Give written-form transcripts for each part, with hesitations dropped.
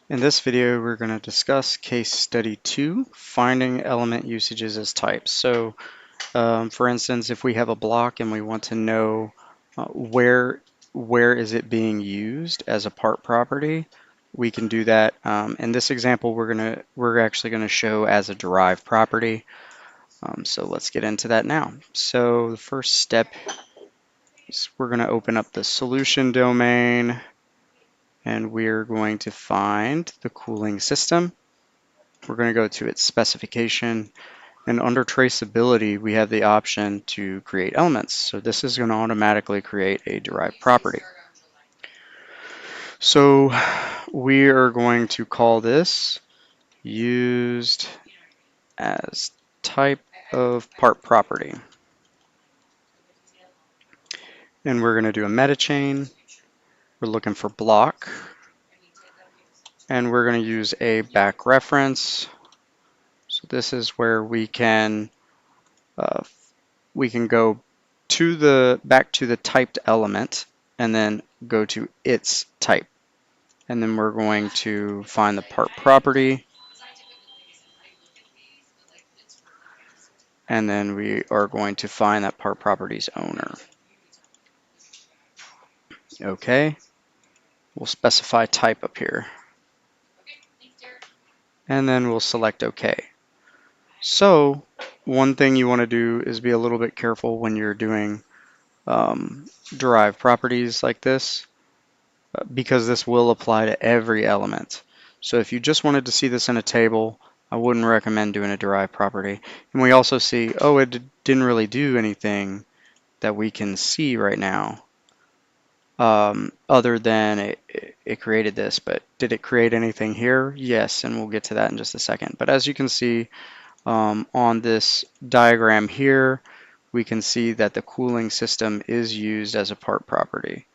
In this video, we're going to discuss case study 2, finding element usages as types. So, for instance, if we have a block and we want to know where is it being used as a part property, we can do that. In this example, we're actually going to show as a derived property. So let's get into that now. So the first step is we're going to open up the solution domain, and we're going to find the cooling system. We're going to go to its specification, and under traceability we have the option to create elements. So this is going to automatically create a derived property. So we are going to call this used as type of part property. And we're going to do a meta chain. We're looking for block. And we're going to use a back reference. So this is where we can go to back to the typed element and then go to its type. And then we're going to find the part property. And then we are going to find that part property's owner. Okay. We'll specify type up here. And then we'll select OK. So one thing you want to do is be a little bit careful when you're doing derived properties like this, because this will apply to every element. So if you just wanted to see this in a table, I wouldn't recommend doing a derived property. And we also see, oh, it didn't really do anything that we can see right now, other than it created this. But did it create anything here? Yes, and we'll get to that in just a second. But as you can see on this diagram here, we can see that the cooling system is used as a part property.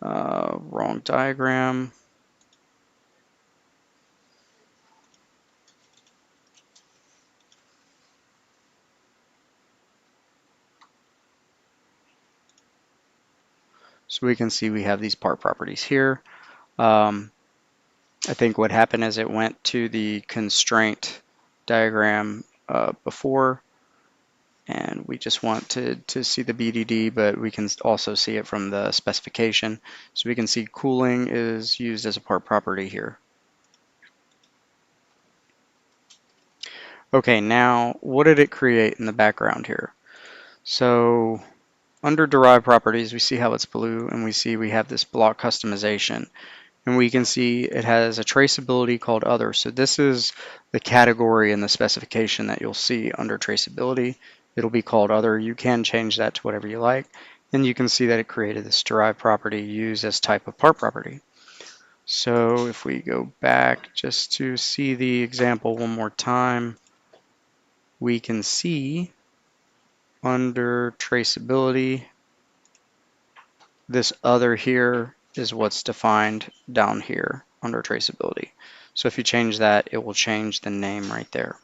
Wrong diagram. So we can see we have these part properties here. I think what happened is it went to the constraint diagram before, and we just want to see the BDD, but we can also see it from the specification. So we can see cooling is used as a part property here. Okay, now what did it create in the background here? So under derived properties, we see how it's blue, and we see we have this block customization. And we can see it has a traceability called other. So this is the category in the specification that you'll see under traceability. It'll be called other. You can change that to whatever you like. And you can see that it created this derived property used as type of part property. So if we go back just to see the example one more time, we can see under traceability, this other here is what's defined down here under traceability. So if you change that, it will change the name right there.